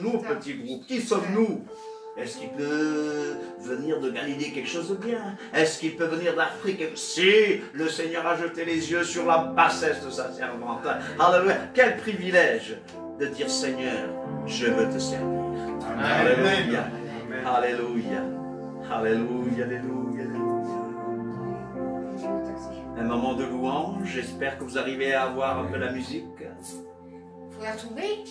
Nous, petit groupe, qui sommes-nous? Est-ce qu'il peut venir de Galilée quelque chose de bien? Est-ce qu'il peut venir d'Afrique? Si le Seigneur a jeté les yeux sur la bassesse de sa servante. Alléluia. Quel privilège de dire Seigneur, je veux te servir. Alléluia. Alléluia. Alléluia. Alléluia. Un moment de louange. J'espère que vous arrivez à avoir un peu la musique. Faut la trouver.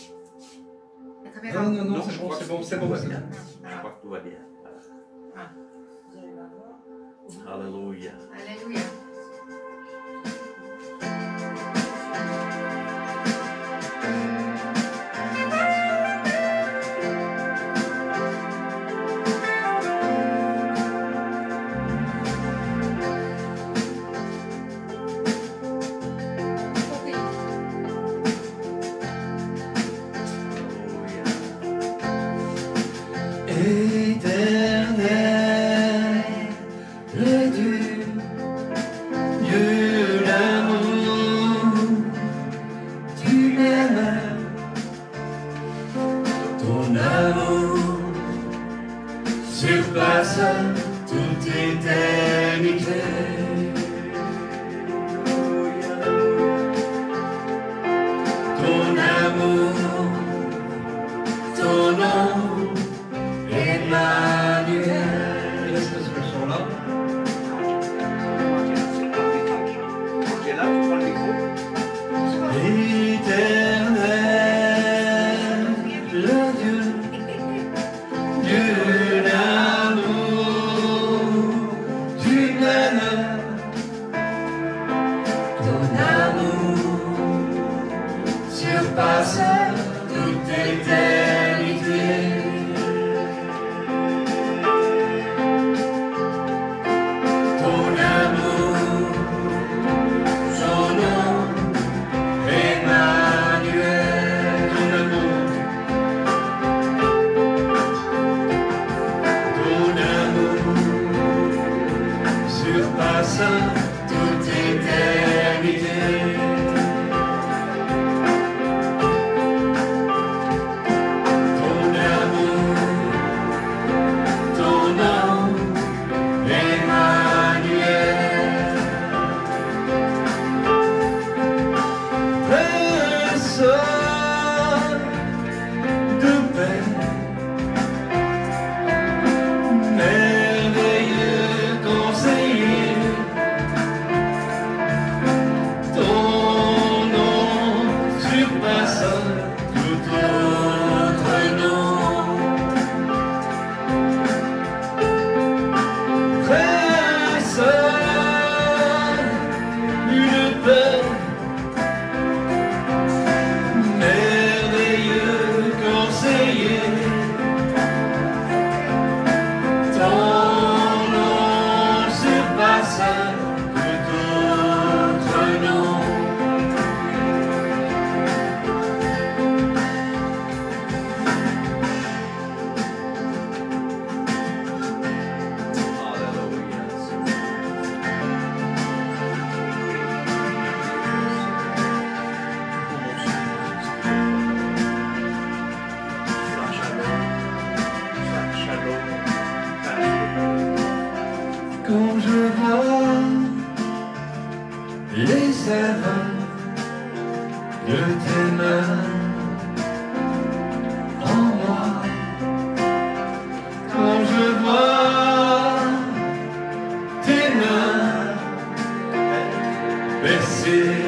La caméra. Non, c'est bon, c'est bon, c'est bon. Je crois que tout va bien. Ah. Alléluia. Alléluia. Éternel, le Dieu, Dieu l'amour, tu m'aimes, ton amour surpasse toute éternité. Ton amour, ton nom, Emmanuel. Et laisse ce son-là. Tu es là, tu prends le micro. Éternel, le Dieu, Dieu l'amour, tu m'aimes, ton amour surpasse toute éternité. Ton amour, son nom, Emmanuel. Ton amour, surpasse toute éternité. Ton amour, ton nom, Emmanuel. Prince de paix, merveilleux conseiller, ton nom surpasse tout autre nom. Prince, une paix, merveilleux conseiller, ton nom surpasse tout autre nom. Quand je vois les œuvres de tes mains en moi, quand je vois tes mains percées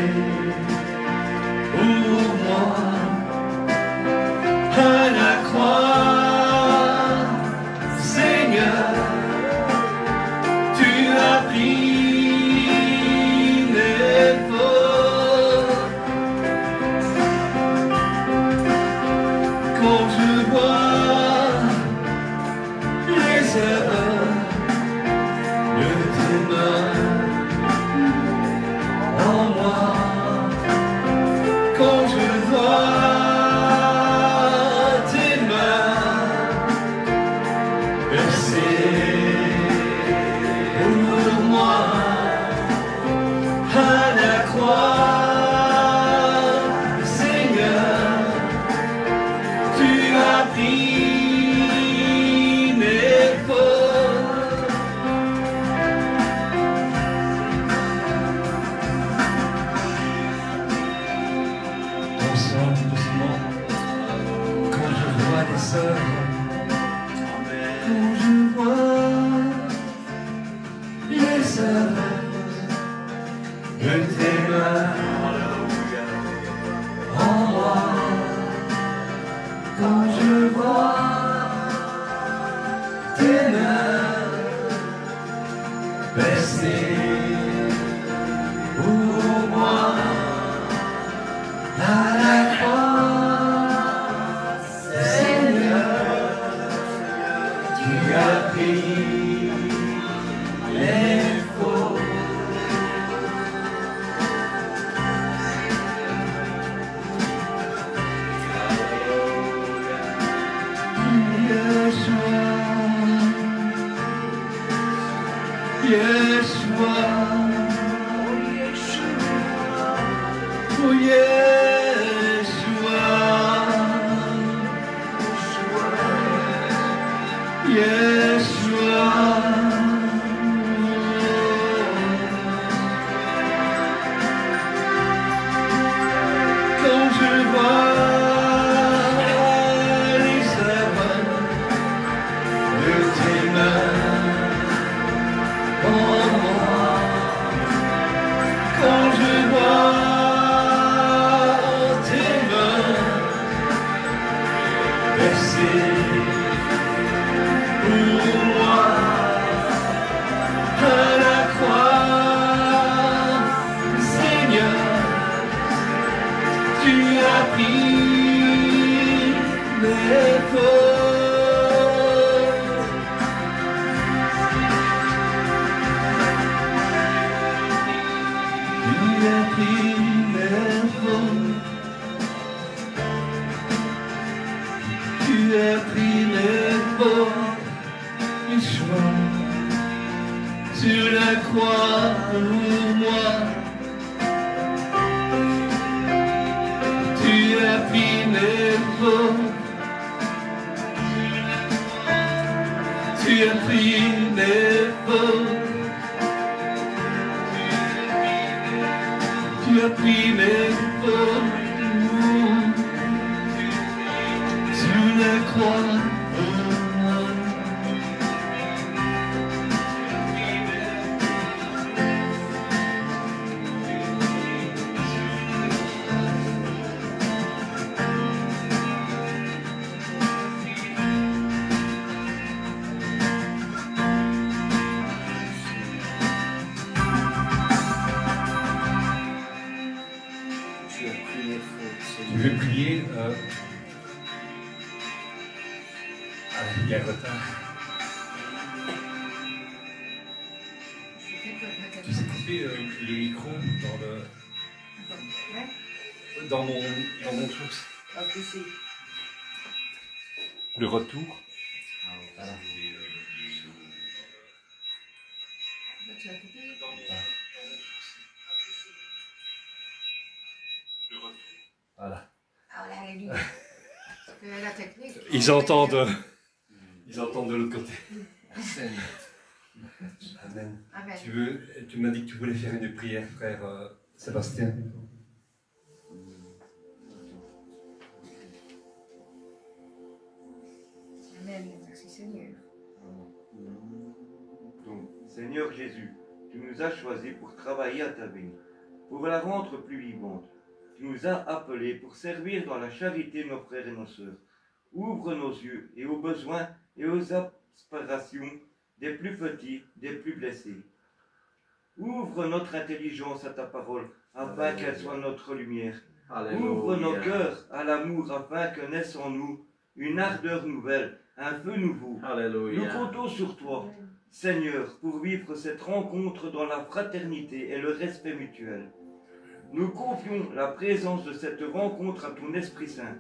pour moi à la croix, Seigneur, tu as pris mes fautes. Quand je vois les œuvres de tes mains en moi, sœurs, Amen. quand je vois les œuvres de tes mains Alléluia. en moi, quand je vois tes mains baissées pour moi à la croix, Seigneur, tu as pris les faux. Yeshua, oh Yeshua, Yeshua, quand je vois les œuvres de tes mains en moi, quand je vois tes mains baissées pour moi à la croix, Seigneur, tu as pris mes fautes. Tu as pris mes fautes. Tu as pris mes fautes. Yeshua, sur la croix pour moi. Tu as pris mes fautes. Tu as pris mes fautes. Tu as pris mes fautes sur la croix pour moi. Tu as pris les fautes, Je Seigneur. vais prier. Il y a un retard. Tu sais couper le micro dans mon truc. Le retour. Voilà. Voilà. Ah, là, alléluia. La technique. Ils entendent de l'autre côté. Amen. Amen. Tu m'as dit que tu voulais faire une prière, frère Sébastien. Amen. Merci Seigneur. Donc, Seigneur Jésus, tu nous as choisis pour travailler à ta vigne, pour la rendre plus vivante. Tu nous as appelés pour servir dans la charité nos frères et nos sœurs. Ouvre nos yeux et aux besoins et aux aspirations des plus petits, des plus blessés. Ouvre notre intelligence à ta parole, afin qu'elle soit notre lumière. Ouvre nos cœurs à l'amour, afin que naisse en nous une ardeur nouvelle, un feu nouveau. Nous Alléluia. comptons sur toi, Seigneur, pour vivre cette rencontre dans la fraternité et le respect mutuel. Nous confions la présence de cette rencontre à ton Esprit Saint,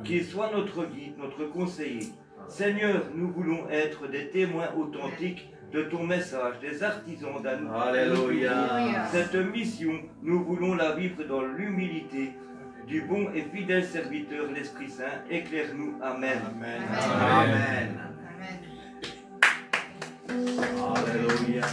qu'il soit notre guide, notre conseiller. Seigneur, nous voulons être des témoins authentiques de ton message, des artisans d'amour. Alléluia. Cette mission, nous voulons la vivre dans l'humilité du bon et fidèle serviteur, l'Esprit Saint. Éclaire-nous. Amen. Amen. Amen. Amen. Alléluia.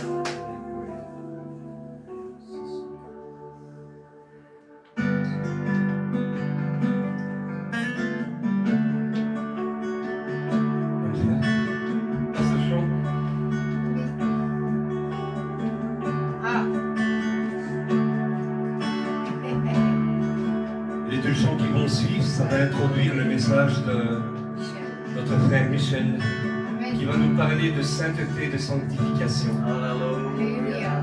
deux chants qui vont suivre, ça va introduire le message de notre frère Michel, qui va nous parler de sainteté, de sanctification. Alléluia.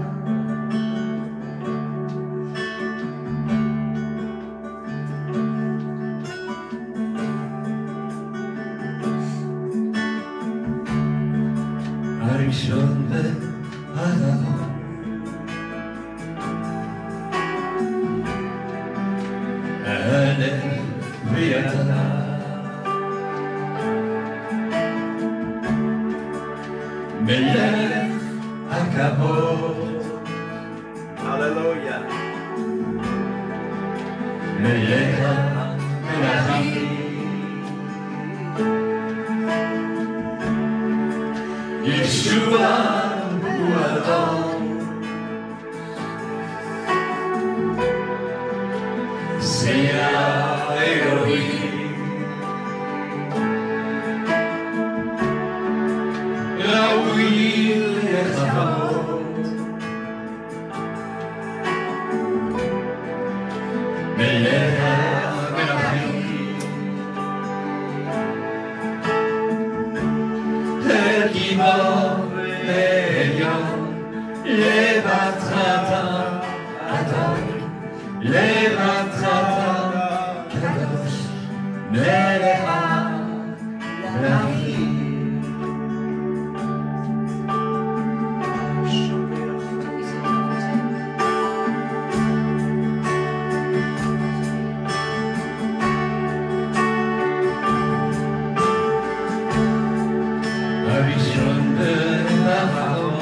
הראשון והאחרון האלף ויתרה מלך הכבוד Alléluia. מלך המלכים ישוע הוא אדון סייע אלוהים ראוי לכבוד מלך המלכים הגיבור ועליון לבטרת אדון לבטרת קדוש מלך המלכים הראשון והאחרון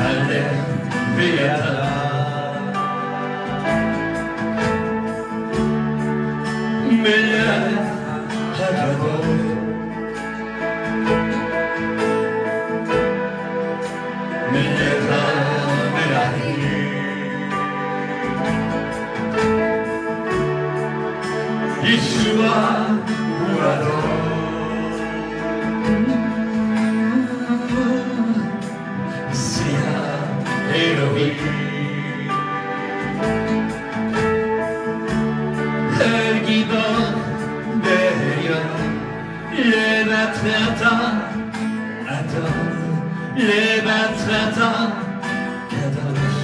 האלף ויתרה מלך הגדול מלך המלכים ישוע הוא אדון סייע אלוהים הגיבור בעליון לבטרת אדון לבטרת קדוש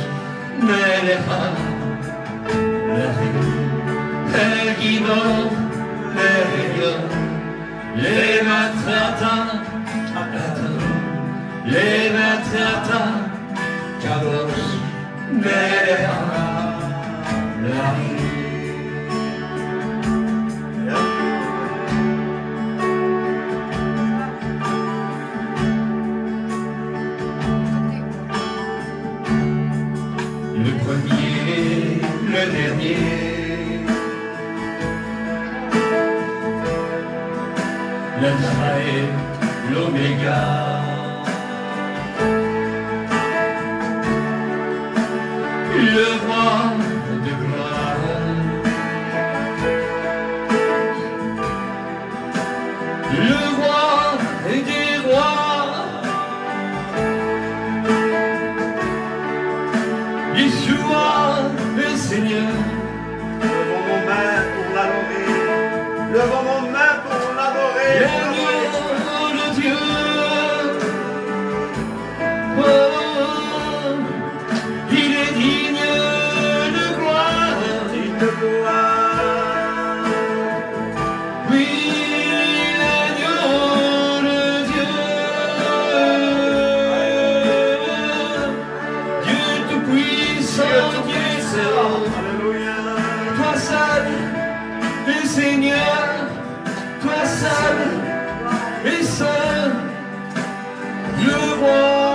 מלך המלכים הגיבור בעליון לבטרת אדון לבטרת קדוש מלך המלכים le premier, le dernier, l'alpha et l'oméga, le roi de gloire, le roi des rois, Yeshua le Seigneur. Levons nos mains pour l'adorer. Levons nos mains pour l'adorer. L'agneau de Dieu. Oh, il est digne de gloire. Digne de gloire. Oui, l'agneau de Dieu. Dieu tout-puissant, Dieu seul. Alléluia. Toi seul, le Seigneur, toi seul, et seul, le roi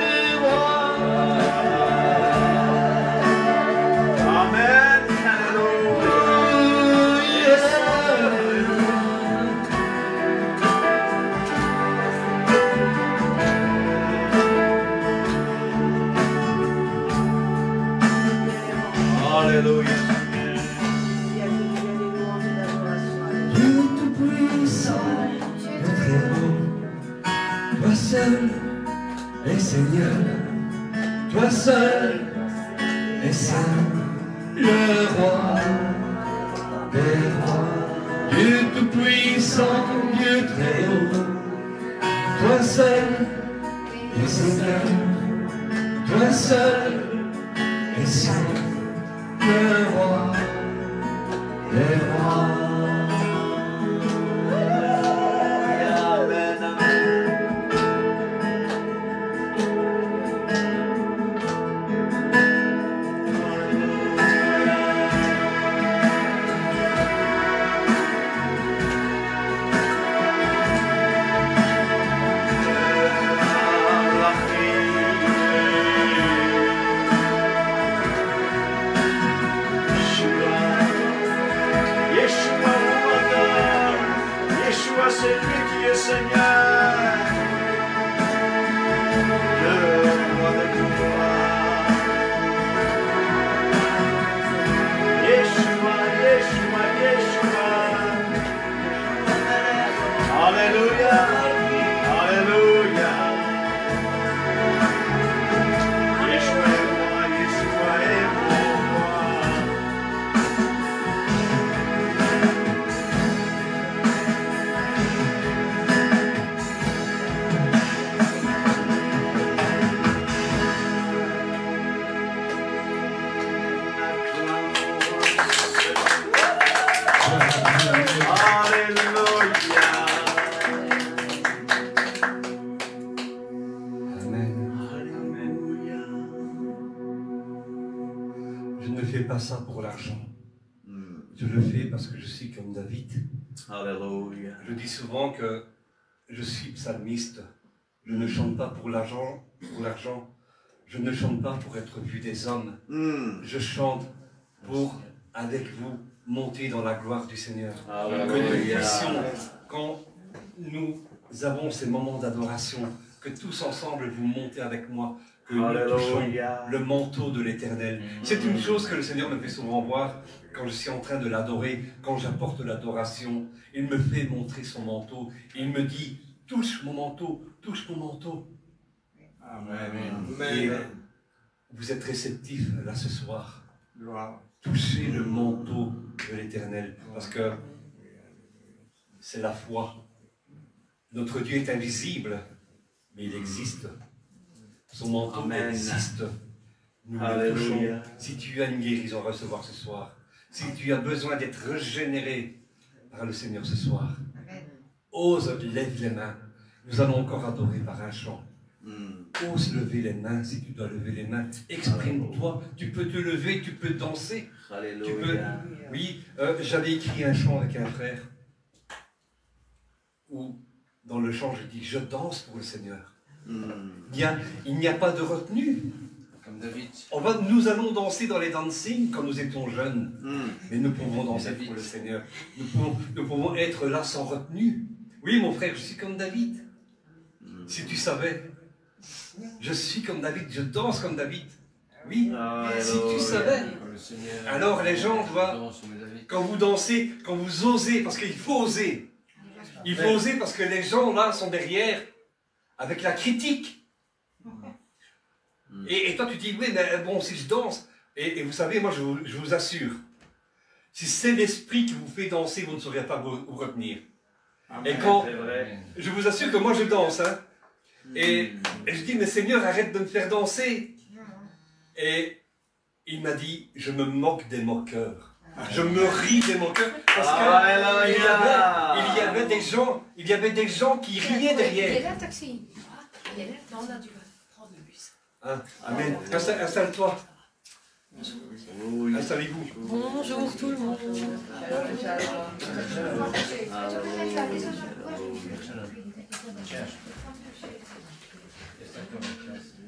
des rois. Amen. Alléluia. Oh, yes. Alléluia. Dieu tout-puissant, le très beau, toi seul, et Seigneur, toi seul es saint, le roi des rois, Dieu tout-puissant, Dieu très haut, toi seul es Seigneur, toi seul es saint, le roi des rois. C'est lui qui est Seigneur, le roi de gloire. Yeshua, Yeshua, Yeshua. Alléluia, Alléluia. Yeshua est roi, Yeshua est roi. Pas ça pour l'argent. Je le fais parce que je suis comme David. Alléluia. Je dis souvent que je suis psalmiste. Je ne chante pas pour l'argent. Je ne chante pas pour être vu des hommes. Je chante pour, avec vous, monter dans la gloire du Seigneur. Alléluia. Que nous puissions, quand nous avons ces moments d'adoration, que tous ensemble vous montez avec moi, que nous touchons le manteau de l'Éternel. C'est une chose que le Seigneur me fait souvent voir quand je suis en train de l'adorer, quand j'apporte l'adoration. Il me fait montrer son manteau. Il me dit, touche mon manteau, touche mon manteau. Amen. Et vous êtes réceptifs là ce soir. Touchez le manteau de l'Éternel, parce que c'est la foi. Notre Dieu est invisible, mais il existe. Son manteau existe. Nous le touchons. Si tu as une guérison à recevoir ce soir, si tu as besoin d'être régénéré par le Seigneur ce soir, ose, lève les mains. Nous allons encore adorer par un chant. Ose lever les mains si tu dois lever les mains. Exprime-toi. Tu peux te lever, tu peux danser. Tu peux... Oui, j'avais écrit un chant avec un frère où dans le chant je dis je danse pour le Seigneur. Il n'y a pas de retenue. Comme David. Nous allons danser dans les dancing quand nous étions jeunes, mais nous pouvons danser pour le Seigneur. Nous pouvons être là sans retenue. Oui, mon frère, je suis comme David. Si tu savais, je suis comme David, je danse comme David. Oui, si tu savais. Alors les gens, tu vois, quand vous dansez, quand vous osez, parce qu'il faut oser. Il faut oser parce que les gens là sont derrière avec la critique. Et toi tu dis, oui, mais bon, si je danse, et vous savez, moi je vous assure, si c'est l'esprit qui vous fait danser, vous ne saurez pas vous retenir. Et quand, je vous assure que moi je danse, hein, et je dis, mais Seigneur, arrête de me faire danser. Et il m'a dit, je me moque des moqueurs. Je me ris des moqueurs parce que il y avait des gens qui riaient derrière. Il est là, taxi. Il est là. Non, là, tu vas prendre le bus. Hein? Amen. Installe-toi. Installez-vous. Bonjour tout le monde.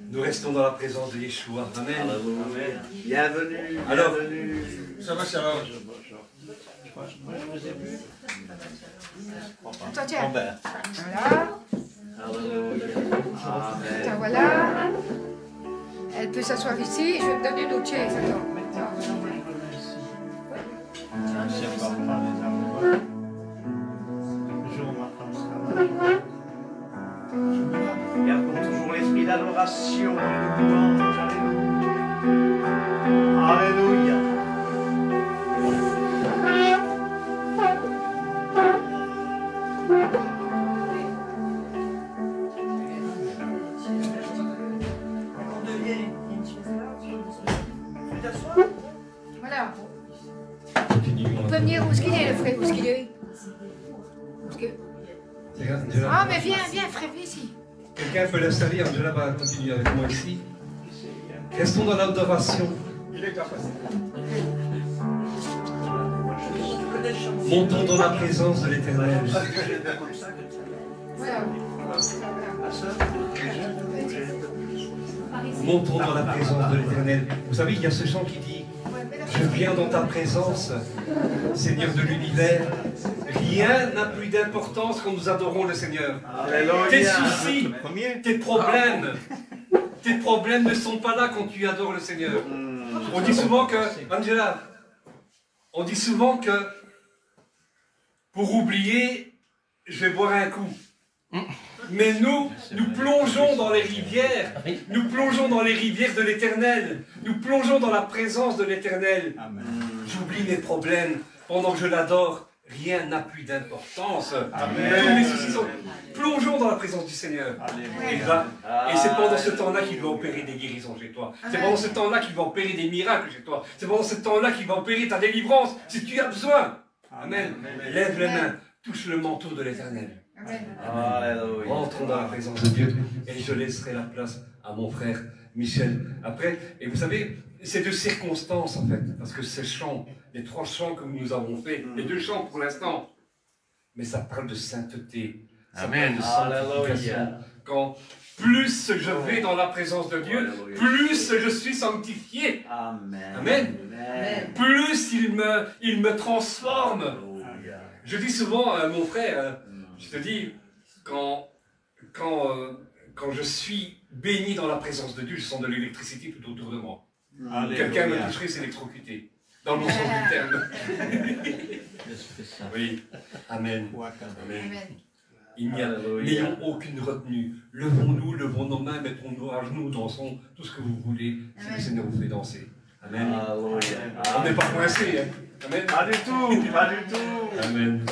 Nous restons dans la présence de Yeshua. Amen. Amen. Bienvenue. Alors, bienvenue. ça va, ça va. Moi, je vous ai vu. Toi, tiens. Voilà. Amen. Tiens, voilà. Elle peut s'asseoir ici. Je vais te donner d'autres chaises. Attends. Gardons toujours l'esprit d'adoration. l'adoration, et le louange. Alléluia. Voilà. Continuons. On peut venir où est-ce qu'il est, le frère, où est-ce qu'il est? Parce que... Regarde, Angela. Ah, mais viens, viens, frère, viens ici. Quelqu'un peut l'installer, Angela va continuer avec moi ici. Restons dans l'adoration. Montons dans la présence de l'Éternel. Voilà. Montons dans la présence de l'Éternel. Vous savez, il y a ce chant qui dit « Je viens dans ta présence, Seigneur de l'univers. » Rien n'a plus d'importance quand nous adorons le Seigneur. Tes soucis, tes problèmes ne sont pas là quand tu adores le Seigneur. On dit souvent que, Angela, on dit souvent que pour oublier, je vais boire un coup. Mais nous plongeons dans les rivières, nous plongeons dans les rivières de l'Éternel, nous plongeons dans la présence de l'Éternel. J'oublie mes problèmes pendant que je l'adore. Rien n'a plus d'importance. Tous mes soucis sont... Plongeons dans la présence du Seigneur. Et c'est pendant ce temps-là qu'il va opérer des guérisons chez toi. C'est pendant ce temps-là qu'il va opérer des miracles chez toi. C'est pendant ce temps-là qu'il va opérer ta délivrance si tu as besoin. Amen. Lève les mains, touche le manteau de l'Éternel. Entrons dans la présence de Dieu et je laisserai la place à mon frère Michel. Après, et vous savez, c'est de circonstances en fait, parce que ces chants, les 3 chants que nous avons faits, les 2 chants pour l'instant, mais ça parle de sainteté, ça parle de sanctification. Quand plus je vais dans la présence de Dieu, plus je suis sanctifié. Amen. Plus il me transforme. Je dis souvent à mon frère, je te dis, quand je suis béni dans la présence de Dieu, je sens de l'électricité tout autour de moi. Quelqu'un me toucherait, c'est électrocuté. Dans le bon sens du terme. Oui. Amen. Amen. Il n'y a n'ayons aucune retenue. Levons-nous, levons nos mains, mettons-nous à genoux, dansons, tout ce que vous voulez, si le Seigneur vous fait danser. Amen. On n'est pas coincé, hein. Amen. Pas du tout, pas du tout. Amen.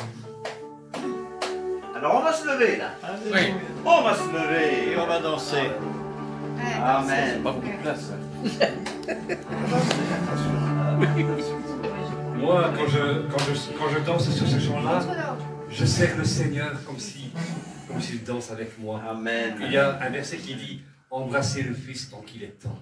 Alors on va se lever là. Oui. On va se lever et on va danser. Amen. Pas beaucoup de place. Moi, quand je danse sur ce chant-là, je sers le Seigneur comme s'il danse avec moi. Amen. Il y a un verset qui dit « Embrassez le Fils tant qu'il est temps ».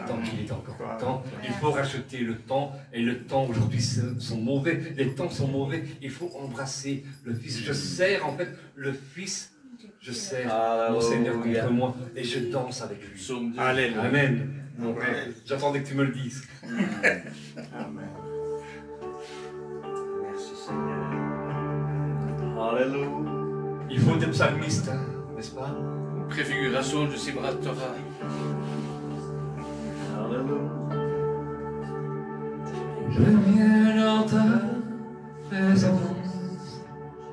Tant qu'il est encore temps, il faut racheter le temps, et le temps aujourd'hui sont mauvais, les temps sont mauvais, il faut embrasser le Fils. Je sers en fait le Fils, je sers mon Seigneur contre moi, et je danse avec lui. Alléluia. Amen. Mon frère, j'attendais que tu me le dises. Amen. Merci Seigneur. Alléluia. Il faut des psalmistes, hein, n'est-ce pas? Préfiguration de Sibrat Torah. Je viens dans ta présence,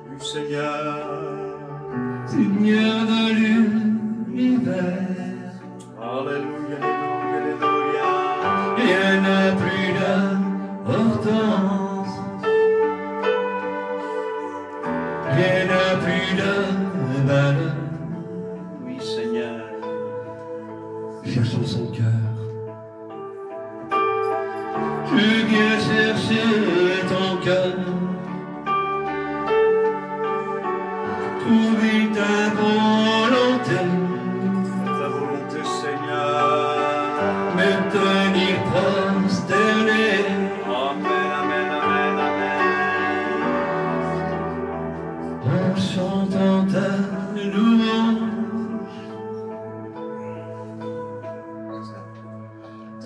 Du Seigneur. Seigneur de l'univers. Alléluia, alléluia, alléluia. Rien n'a plus d'importance, rien n'a plus de valeur. Oui Seigneur. Cherchons son cœur. Je viens chercher ton cœur, trouver ta volonté, Ta volonté Seigneur. me tenir prosterné. Amen, amen, amen, amen. En chantant ta louange,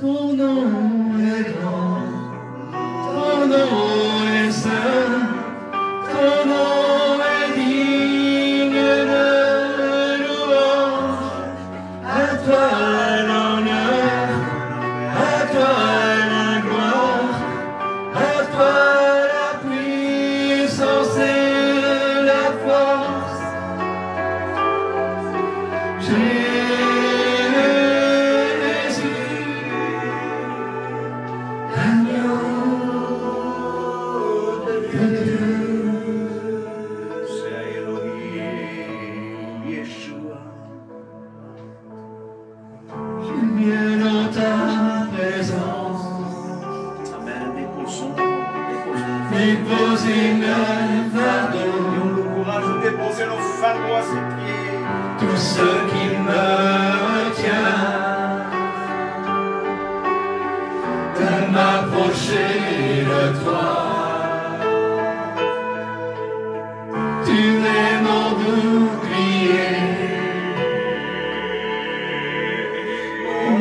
ton nom est grand, ton nom est saint, ton nom est digne de louange. À toi l'honneur, à toi la gloire, à toi la puissance et la force. Jésus, déposer nos fardeaux. Ayons le courage de déposer nos fardeaux à ses pieds. Tout ce qui me retient de m'approcher de toi. Tu es mon bouclier, mon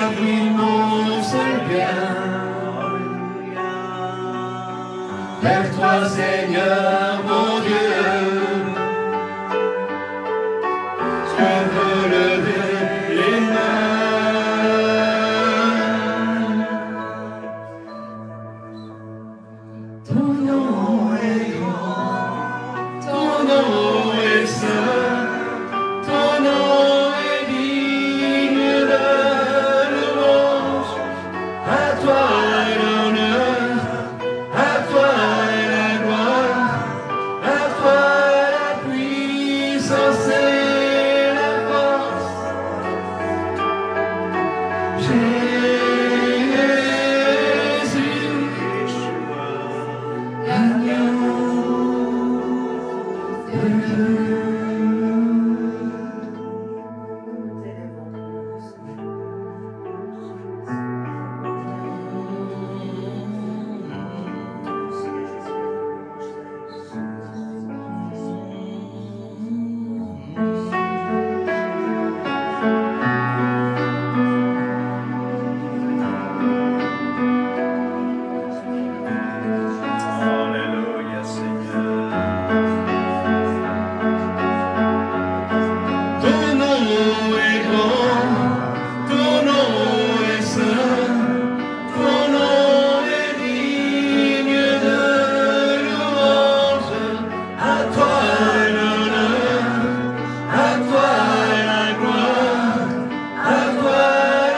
abri, mon seul bien. Vers toi, Seigneur, mon Dieu, je veux lever les mains. Ton nom est grand, ton nom est saint, ton nom est digne de louange. À toi l'honneur, à toi la gloire, à toi la puissance et la force. Jésus, l'agneau de Dieu. Alléluia, Seigneur. Ton nom est grand, ton nom est saint, ton nom est digne de louange. À toi l'honneur, à toi la gloire, à toi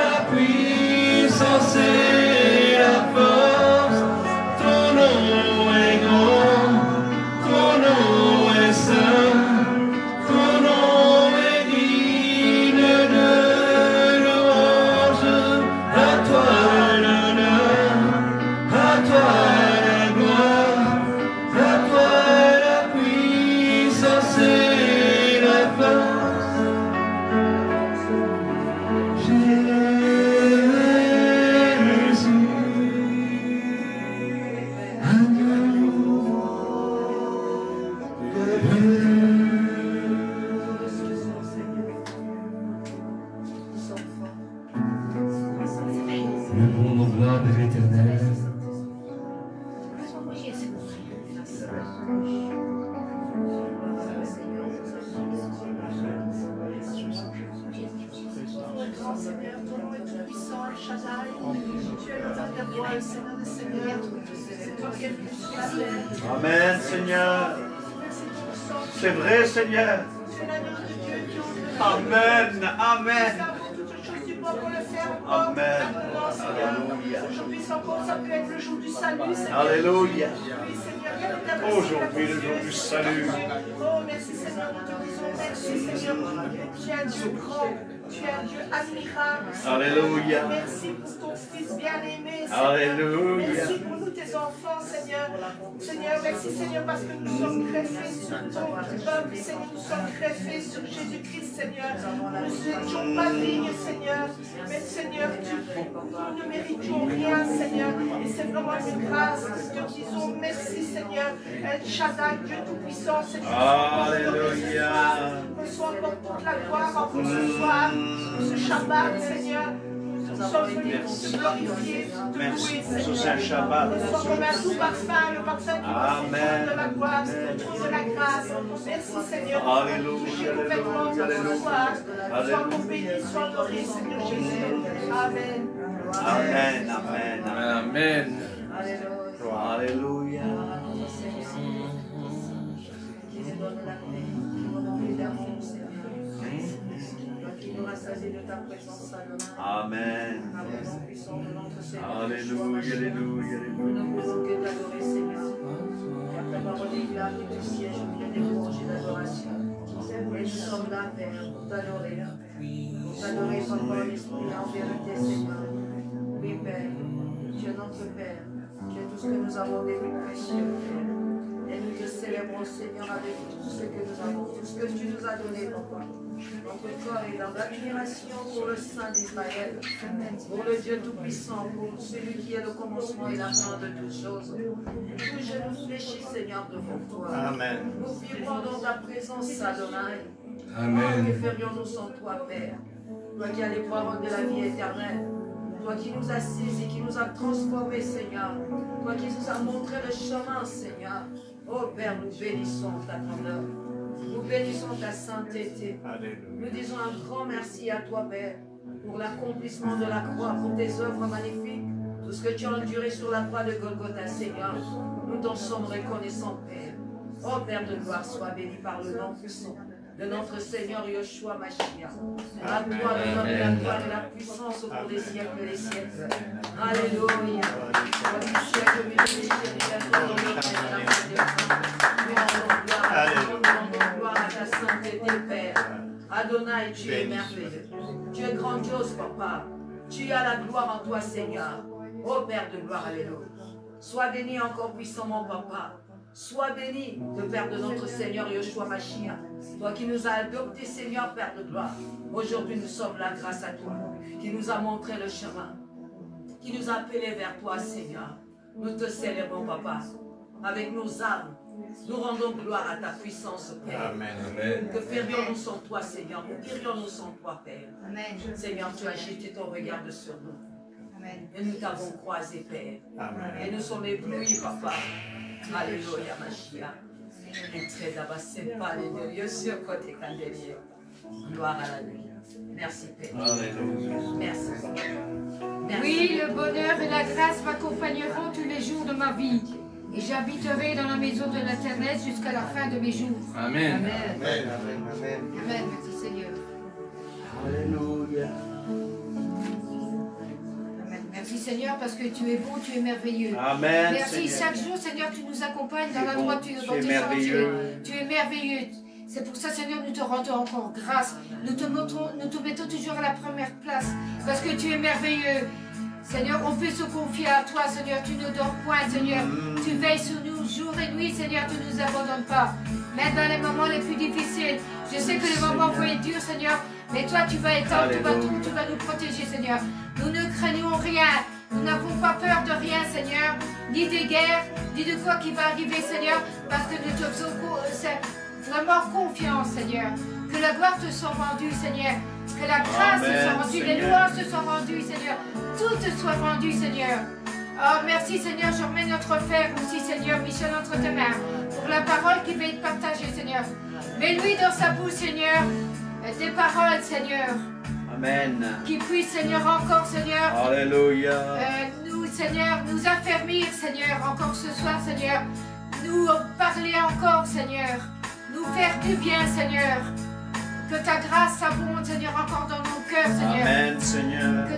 la puissance et la force. Ton nom est grand, ton nom est saint, ton nom est digne de louange. À toi l'honneur, à toi la gloire, à toi la puissance et la force. Jésus, agneau de Dieu. Levons nos voix vers l'Éternel. Grand Seigneur, ton nom est tout puissant, El Shaddai. Tu es le Dieu des rois, le Seigneur des seigneurs. C'est toi qui es le plus sur la terre. Amen, Seigneur. Merci pour le sang. C'est vrai, Seigneur. Tu es l'agneau de Dieu, Dieu de Dieu. Amen, Nous amen. savons toutes choses du bon pour le faire encore. Amen. Maintenant, Seigneur. Alléluia. Aujourd'hui, c'est encore, ça peut être le jour du salut, Seigneur. Alléluia. Oui, Seigneur, viens nous faire Aujourd'hui, le jour du salut. Oh, merci, Seigneur, nous te disons merci, Seigneur. Tu es un Dieu grand, tu es un Dieu admirable. Seigneur. Alléluia. Merci pour ton Fils bien-aimé, Seigneur. Alléluia. Merci pour nous, tes enfants, Seigneur. Seigneur, merci, Seigneur, parce que nous sommes greffés sur ton peuple, Seigneur. Nous sommes greffés sur Jésus-Christ, Seigneur. Nous n'étions pas dignes, Seigneur. Mais, Seigneur, nous ne méritions rien, Seigneur. Et c'est vraiment une grâce. Nous te disons merci, Seigneur. El Shaddai, Dieu Tout-Puissant, Seigneur. Alléluia. Reçois encore toute la gloire encore ce soir, pour ce Shabbat, Seigneur. Nous sommes venus pour te glorifier, te louer, Merci pour ce Seigneur. saint Shabbat. Nous sommes comme un doux parfum, le parfum qui Amen. de la gloire, c'est le trône de la grâce. Merci, Seigneur. Alléluia, Touchez nos vêtements alléluia, ce soir. alléluia. Sois encore béni, sois adoré, Seigneur Jésus. Amen. Amen, amen, amen. Amen. Alléluia. Qui nous rassasie de ta présence, Amen. Alléluia, alléluia, Nous alléluia. ne pouvons que t'adorer, Seigneur. Car ta parole est là, qui te siège au milieu des louanges et d'adoration. Et nous sommes là, Père, pour t'adorer. Pour t'adorer par l'esprit en vérité, Seigneur. Oui, Père, tu es notre Père. Tu es tout ce que nous avons de plus précieux, Père. Et nous te célébrons, Seigneur, avec tout ce que nous avons, tout ce que tu nous as donné, papa. Notre corps est dans l'admiration pour le Saint d'Israël, pour le Dieu Tout-Puissant, pour celui qui est le commencement et la fin de toutes choses. Tout genou fléchit, Seigneur, devant toi. Amen. Nous vivrons dans ta présence, Adonai. Amen. Que ferions-nous sans toi, Père? Toi qui as les paroles de la vie éternelle. Toi qui nous as saisis, qui nous as transformés, Seigneur. Toi qui nous as montré le chemin, Seigneur. Oh Père, nous bénissons ta grandeur. Nous bénissons ta sainteté. Nous disons un grand merci à toi, Père, pour l'accomplissement de la croix, pour tes œuvres magnifiques, tout ce que tu as enduré sur la croix de Golgotha, Seigneur. Nous t'en sommes reconnaissants, Père. Oh Père de gloire, sois béni par le nom puissant de notre Seigneur Yeshua Mashiach. À toi l'honneur et la gloire et la puissance au cours des siècles et des siècles. Alléluia. Nous rendons gloire à ta sainteté, Père. Adonai, tu es merveilleux. Tu es grandiose, Papa. Tu as la gloire en toi, Seigneur. Ô Père de gloire, alléluia. Sois béni encore puissamment, Papa. Sois béni, le Père de notre Seigneur Yeshua Mashiach. Toi qui nous as adoptés, Seigneur, Père de gloire. Aujourd'hui, nous sommes là grâce à toi, qui nous a montré le chemin, qui nous a appelés vers toi, Seigneur. Nous te célébrons, Papa, avec nos âmes. Nous rendons gloire à ta puissance, Père. Amen. Que ferions-nous sans toi, Seigneur? Où irions-nous sans toi, Père? Amen. Seigneur, tu as jeté ton regard sur nous. Amen. Et nous t'avons croisé, Père. Amen. Et nous sommes éblouis, Papa. Alléluia, Mashiach. Et très d'abord, c'est pas les Dieu sur côté candelier. Gloire à la nuit. Merci, Père. Merci. Merci. Oui, le bonheur et la grâce m'accompagneront tous les jours de ma vie. Et j'habiterai dans la maison de l'Éternel jusqu'à la fin de mes jours. Amen. Amen. Amen. Merci Seigneur. Alléluia. Amen. Merci Seigneur parce que tu es bon, tu es merveilleux. Amen. Merci Seigneur. chaque jour Seigneur, tu nous accompagnes dans Tu es la bon, droiture, tu dans es tes merveilleux. sentiers. Tu es merveilleux. C'est pour ça Seigneur, nous te rendons encore grâce. Nous te mettons toujours à la première place parce que tu es merveilleux. Seigneur, on peut se confier à toi, Seigneur. Tu ne dors point, Seigneur. Tu veilles sur nous jour et nuit, Seigneur. Tu ne nous abandonnes pas. Même dans les moments les plus difficiles. Je sais que les moments vont être durs, Seigneur. Mais toi, tu vas étendre, tu vas nous protéger, Seigneur. Nous ne craignons rien. Nous n'avons pas peur de rien, Seigneur. Ni des guerres, ni de quoi qui va arriver, Seigneur. Parce que nous te faisons vraiment confiance, Seigneur. Que la gloire te soit rendue, Seigneur. Que la grâce te soit rendue, les louanges te soient rendues, Seigneur. Tout te soit rendu, Seigneur. Oh, merci, Seigneur. Je remets notre frère aussi, Seigneur, Michel, entre tes mains. Pour la parole qui va être partagée, Seigneur. Mets-lui dans sa bouche, Seigneur, des paroles, Seigneur. Amen. Qui puisse, Seigneur, encore, Seigneur. Alléluia. Nous, Seigneur, nous affermir, Seigneur, encore ce soir, Seigneur. Nous parler encore, Seigneur. Nous faire du bien, Seigneur. Que ta grâce s'abonde, Seigneur, encore dans nos cœurs, Seigneur. Amen, Seigneur. Que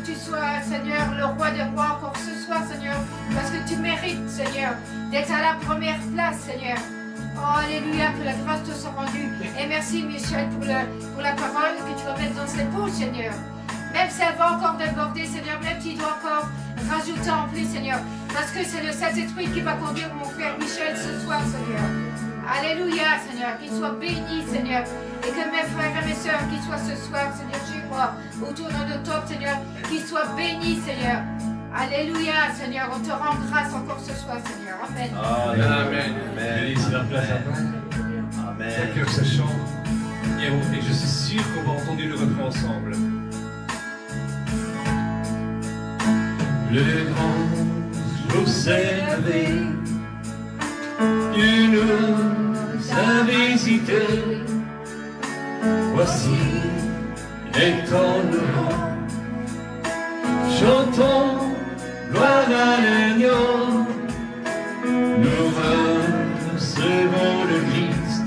tu sois, Seigneur, le roi des rois encore ce soir, Seigneur. Parce que tu mérites, Seigneur, d'être à la première place, Seigneur. Oh, alléluia, que la grâce te soit rendue. Et merci, Michel, pour la parole que tu vas mettre dans cette bouche, Seigneur. Même si elle va encore déborder, Seigneur, même si tu dois encore rajouter en plus, Seigneur. Parce que c'est le Saint-Esprit qui va conduire mon frère Michel ce soir, Seigneur. Alléluia, Seigneur, qu'il soit béni, Seigneur. Et que mes frères et mes sœurs qui soient ce soir, Seigneur, chez moi, autour de nos tops, Seigneur, qu'ils soient bénis, Seigneur. Alléluia, Seigneur, on te rend grâce encore ce soir, Seigneur. Amen. Amen. Je laisse la place à toi. Amen. Mon cœur se chante. Et je suis sûr qu'on va entendre le refrain ensemble. Le grand jour s'est levé. Tu nous as visités. Voici les temps de vent. Chantons gloire à l'agneau. Nous recevons le Christ,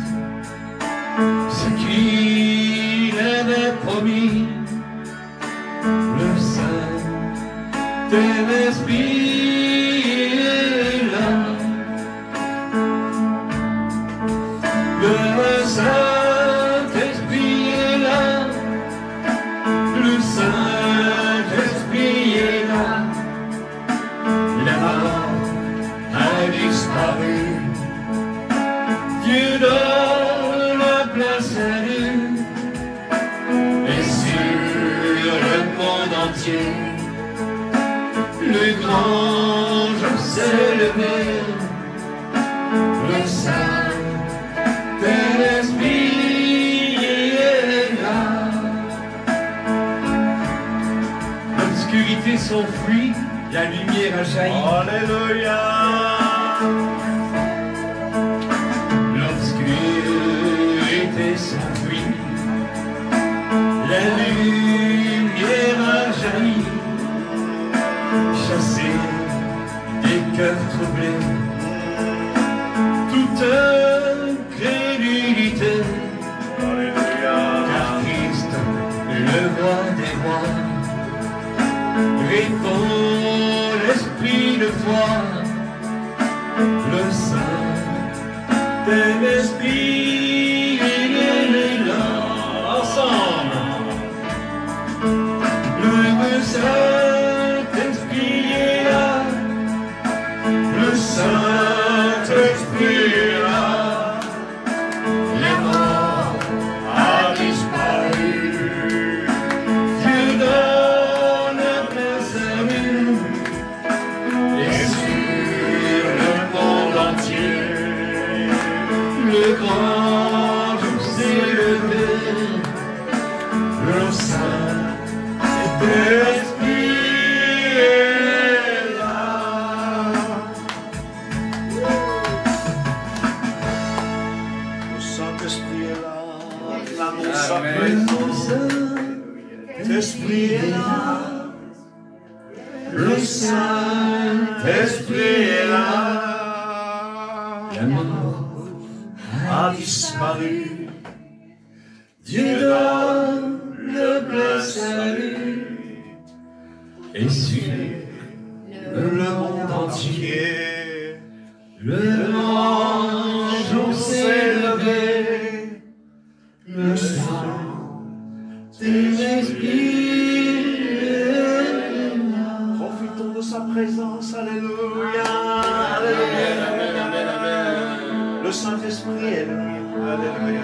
ce qu'il avait promis. Le Saint-Esprit est là. Le Saint-Esprit est là. Le Saint-Esprit est là. La mort a disparu. monde entier. Le grand jour s'est levé, le Saint-Esprit est là. L'obscurité s'enfuit, la lumière a jailli. Alléluia. L'obscurité s'enfuit, la lumière a jailli. Chassé des cœurs troublés, toute crédulité. Alléluia. Car Christ, le roi des rois, répond l'esprit de foi, le Saint-Esprit est là. Ensemble, le Saint-Esprit est là, le Saint-Esprit est là. Les morts a disparu, Dieu donne plein salut, et sur le monde entier, le grand jour s'est levé, le Saint-Esprit est là. Le Saint-Esprit est là. L'amour Amen. s'appelle. L'Esprit est là. Le Saint-Esprit est là. La mort A disparu. Dieu donne le plein salut, et sur le monde entier, le grand jour s'est levé, le Saint-Esprit est là. Profitons de sa présence. Alléluia. Alléluia. Le Saint-Esprit est là. Alléluia.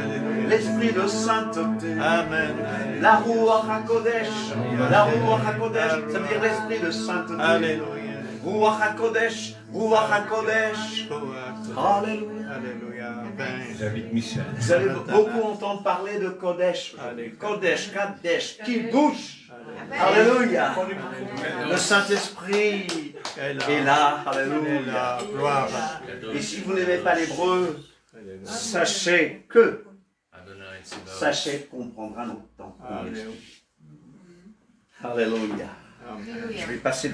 L'Esprit de sainteté. Amen. La Ruach HaKodesh. La Ruach HaKodesh, ça veut dire l'Esprit de sainteté. Alléluia. Ruach HaKodesh. Ruach HaKodesh. Alléluia. Alléluia. J'invite Michel. Vous allez beaucoup entendre parler de Kodesh. Kodesh, Kadesh, Kiddush. Alléluia. Le Saint-Esprit est là. Alléluia. Et si vous n'aimez pas l'hébreu, sachez qu'on prendra notre temps. Alléluia. Je vais passer